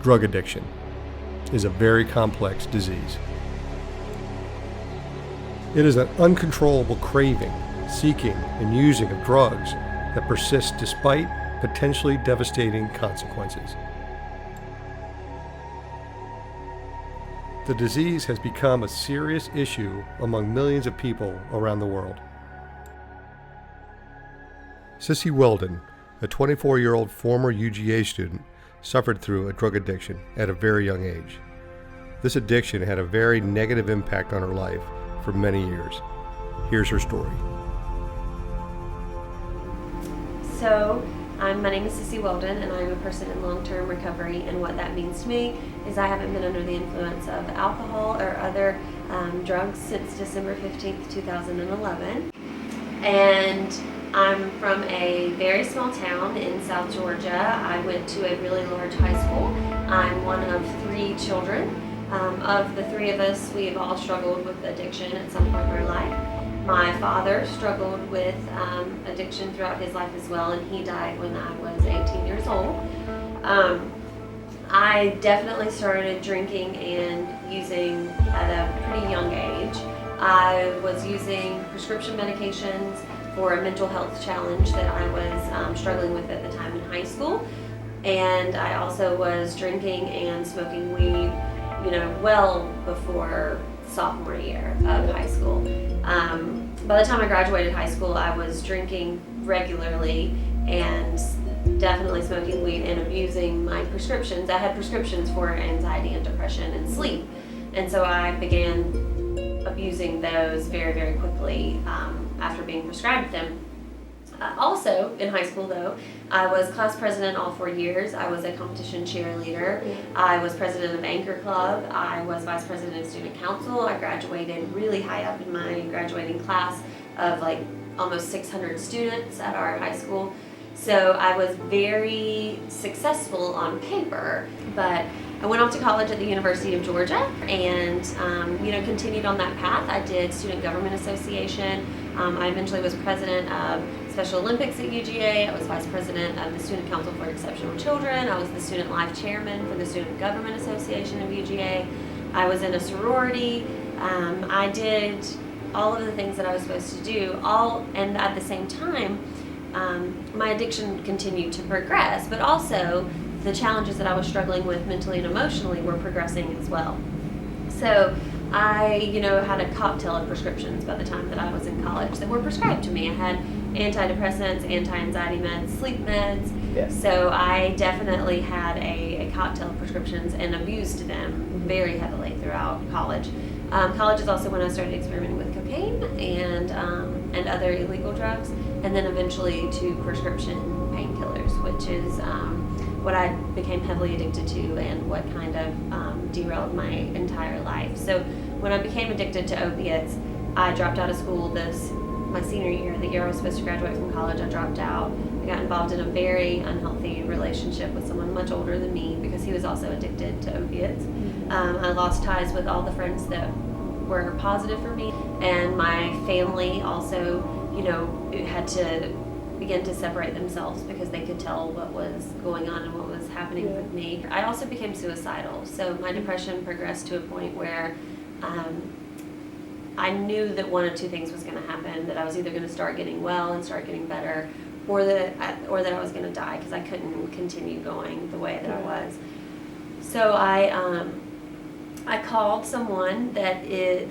Drug addiction is a very complex disease. It is an uncontrollable craving, seeking, and using of drugs that persists despite potentially devastating consequences. The disease has become a serious issue among millions of people around the world. Sissy Weldon, a 24-year-old former UGA student, suffered through a drug addiction at a very young age. This addiction had a very negative impact on her life for many years. Here's her story. So, my name is Sissy Weldon, and I'm a person in long-term recovery, and what that means to me is I haven't been under the influence of alcohol or other drugs since December 15th, 2011. And I'm from a very small town in South Georgia. I went to a really large high school. I'm one of 3 children. Of the 3 of us, we've all struggled with addiction at some point in our life. My father struggled with addiction throughout his life as well, and he died when I was 18 years old. I definitely started drinking and using at a pretty young age. I was using prescription medications for a mental health challenge that I was struggling with at the time in high school. And I also was drinking and smoking weed, well before sophomore year of high school. By the time I graduated high school, I was drinking regularly and definitely smoking weed and abusing my prescriptions. I had prescriptions for anxiety and depression and sleep. And so I began abusing those very, very quickly after being prescribed them. Also, in high school though, I was class president all 4 years. I was a competition cheerleader. I was president of Anchor Club. I was vice president of student council. I graduated really high up in my graduating class of like almost 600 students at our high school. So I was very successful on paper, but I went off to college at the University of Georgia and continued on that path. I did Student Government Association. I eventually was president of Special Olympics at UGA. I was vice president of the Student Council for Exceptional Children. I was the Student Life Chairman for the Student Government Association of UGA. I was in a sorority. I did all of the things that I was supposed to do, and at the same time, my addiction continued to progress, but also the challenges that I was struggling with mentally and emotionally were progressing as well. So I, had a cocktail of prescriptions by the time that I was in college that were prescribed to me. I had antidepressants, anti-anxiety meds, sleep meds. Yes. So I definitely had a cocktail of prescriptions and abused them very heavily throughout college. College is also when I started experimenting with cocaine and other illegal drugs, and then eventually to prescription painkillers, which is what I became heavily addicted to and what kind of derailed my entire life. So when I became addicted to opiates, I dropped out of school my senior year, the year I was supposed to graduate from college. I dropped out. I got involved in a very unhealthy relationship with someone much older than me because he was also addicted to opiates. I lost ties with all the friends that were positive for me, and my family also, had to begin to separate themselves because they could tell what was going on and what was happening with me. I also became suicidal, so my depression progressed to a point where I knew that one of 2 things was going to happen, that I was either going to start getting well and start getting better, or that I was going to die because I couldn't continue going the way that I was. So I called someone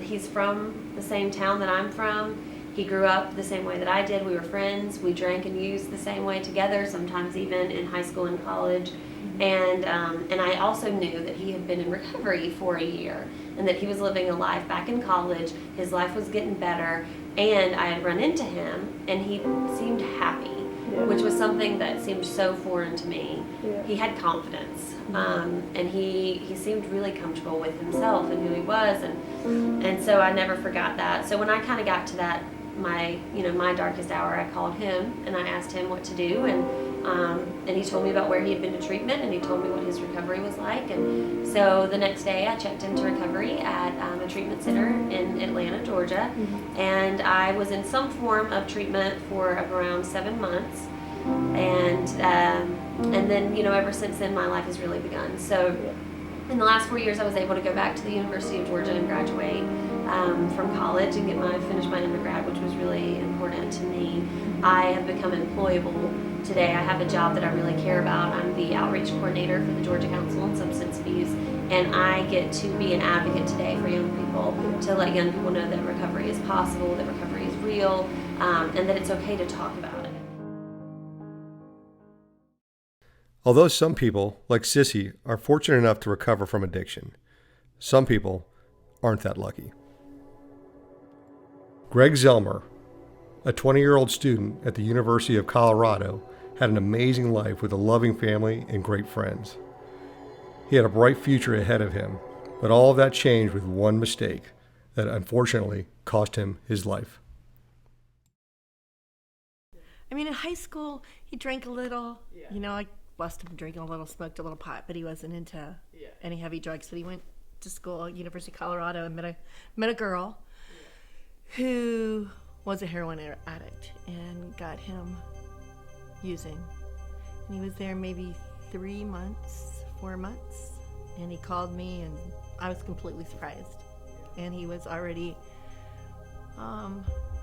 he's from the same town that I'm from. He grew up the same way that I did. We were friends. We drank and used the same way together, sometimes even in high school and college. And I also knew that he had been in recovery for a year and that he was living a life back in college. His life was getting better, and I had run into him, and he seemed happy, which was something that seemed so foreign to me. He had confidence, and he seemed really comfortable with himself and who he was, and so I never forgot that. So when I kind of got to that, my darkest hour, I called him and I asked him what to do, and he told me about where he had been to treatment, and he told me what his recovery was like. And so the next day I checked into recovery at a treatment center in Atlanta, Georgia, and I was in some form of treatment for around 7 months. And And then, ever since then, my life has really begun. So in the last 4 years, I was able to go back to the University of Georgia and graduate from college and finish my undergrad, which was really important to me. I have become employable today. I have a job that I really care about. I'm the outreach coordinator for the Georgia Council on Substance Abuse, and I get to be an advocate today for young people, to let young people know that recovery is possible, that recovery is real, and that it's okay to talk about it. Although some people, like Sissy, are fortunate enough to recover from addiction, some people aren't that lucky. Greg Zelmer, a 20-year-old student at the University of Colorado, had an amazing life with a loving family and great friends. He had a bright future ahead of him, but all of that changed with one mistake that unfortunately cost him his life. I mean, in high school, he drank a little. I busted him drinking a little, smoked a little pot, but he wasn't into any heavy drugs. But he went to school at University of Colorado and met a girl who was a heroin addict and got him using. And he was there maybe 3 months, 4 months, and he called me, and I was completely surprised. And he was already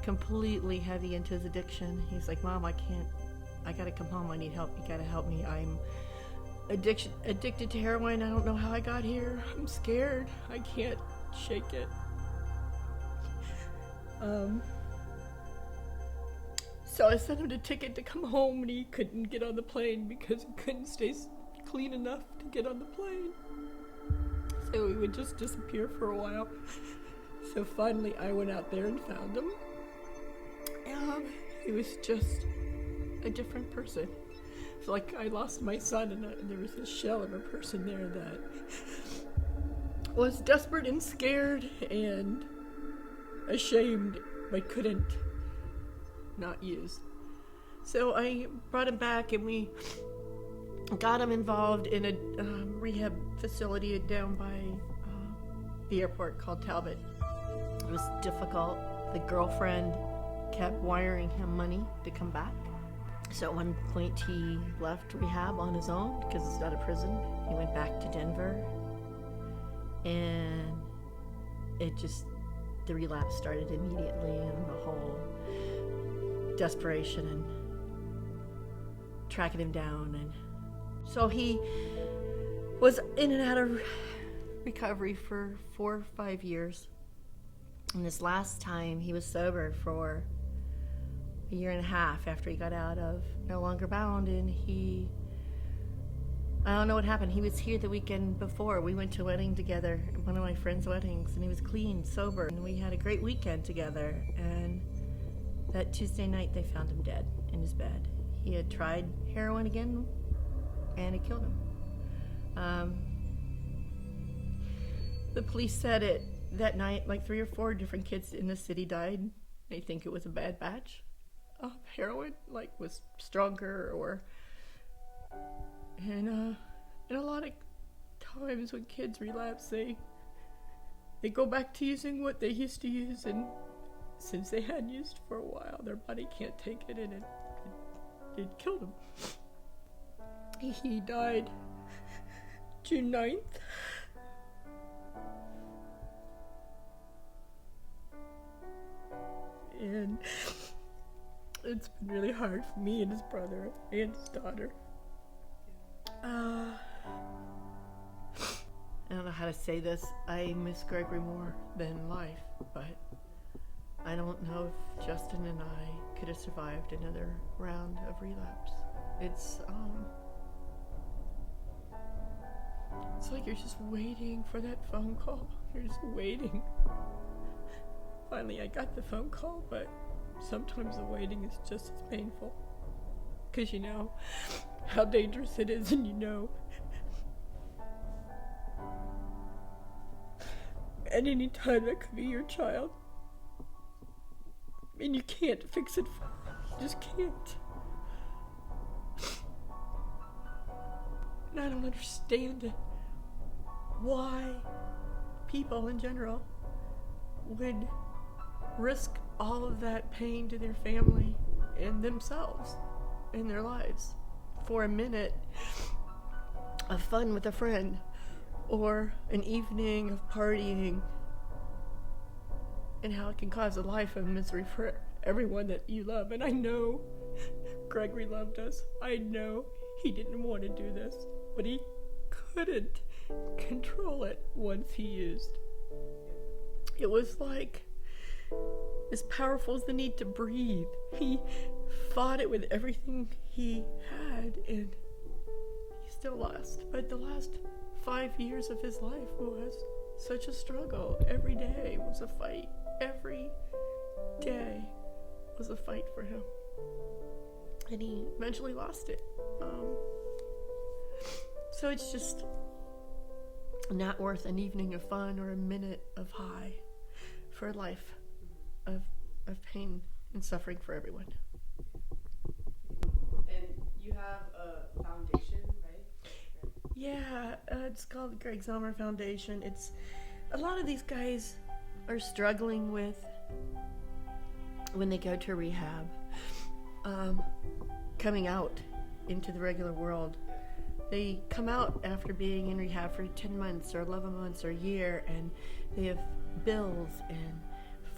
completely heavy into his addiction. He's like, Mom, I gotta come home, I need help, you gotta help me. I'm addicted to heroin, I don't know how I got here, I'm scared, I can't shake it. So I sent him a ticket to come home, and he couldn't get on the plane because he couldn't stay clean enough to get on the plane. So he would just disappear for a while. So finally I went out there and found him. He was just a different person. It's like I lost my son, and there was this shell of a person there that was desperate and scared and ashamed but couldn't not use. So I brought him back, and we got him involved in a rehab facility down by the airport called Talbot. It was difficult. The girlfriend kept wiring him money to come back. So at one point he left rehab on his own because it's not a prison. He went back to Denver, and the relapse started immediately, and the whole desperation and tracking him down. And so he was in and out of recovery for 4 or 5 years. And this last time he was sober for a year and a half after he got out of No Longer Bound, and I don't know what happened. He was here the weekend before. We went to a wedding together, one of my friend's weddings, and he was clean, sober, and we had a great weekend together. And that Tuesday night they found him dead in his bed. He had tried heroin again, and it killed him. The police said that night, like 3 or 4 different kids in the city died. They think it was a bad batch of heroin, was stronger, and a lot of times when kids relapse, they go back to using what they used to use, and since they had used for a while, their body can't take it, and it killed him. He died June 9th. And it's been really hard for me and his brother and his daughter. I don't know how to say this. I miss Gregory more than life, but I don't know if Justin and I could have survived another round of relapse. It's like you're just waiting for that phone call. You're just waiting. Finally, I got the phone call, but sometimes the waiting is just as painful. Because you know how dangerous it is, and you know at any time that could be your child. And you can't fix it. You just can't. And I don't understand why people in general would risk all of that pain to their family and themselves in their lives for a minute of fun with a friend or an evening of partying, and how it can cause a life of misery for everyone that you love. And I know Gregory loved us. I know he didn't want to do this, but he couldn't control it once he used. It was like as powerful as the need to breathe. He fought it with everything he had, and he still lost. But the last 5 years of his life was such a struggle. Every day was a fight. Every day was a fight for him. And he eventually lost it. So it's just not worth an evening of fun or a minute of high for a life of pain and suffering for everyone. And you have a foundation, right? Yeah, it's called the Greg Zomer Foundation. It's a lot of these guys are struggling with, when they go to rehab, coming out into the regular world. They come out after being in rehab for 10 months or 11 months or a year, and they have bills and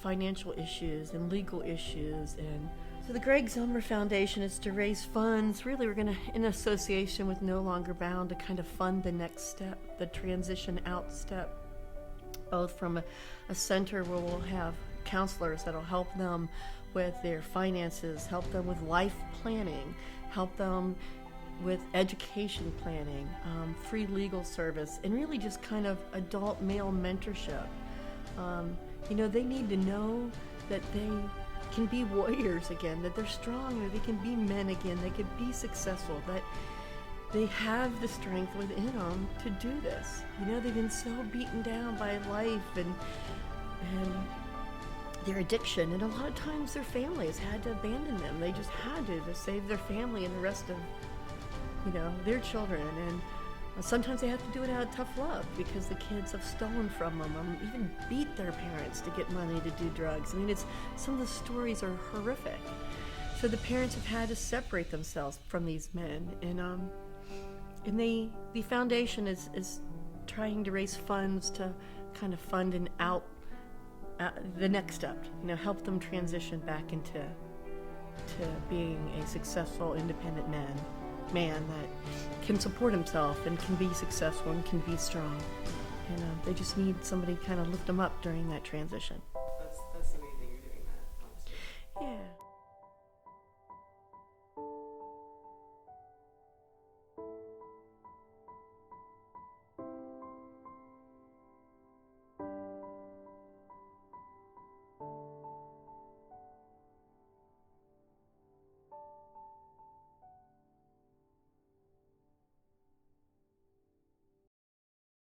financial issues and legal issues. And so the Greg Zomer Foundation is to raise funds. Really, we're going to, in association with No Longer Bound, to kind of fund the next step, the transition out step, both from a center where we'll have counselors that'll help them with their finances, help them with life planning, help them with education planning, free legal service, and really just kind of adult male mentorship. They need to know that they can be warriors again, that they're strong, that they can be men again, they can be successful, that they have the strength within them to do this. They've been so beaten down by life and their addiction, and a lot of times their families had to abandon them. They just had to save their family and the rest of their children, and sometimes they have to do it out of tough love because the kids have stolen from them, or even beat their parents to get money to do drugs. Some of the stories are horrific. So the parents have had to separate themselves from these men, and the foundation is trying to raise funds to kind of fund an the next step, help them transition back into being a successful, independent man that can support himself and can be successful and can be strong. And they just need somebody to kind of lift them up during that transition.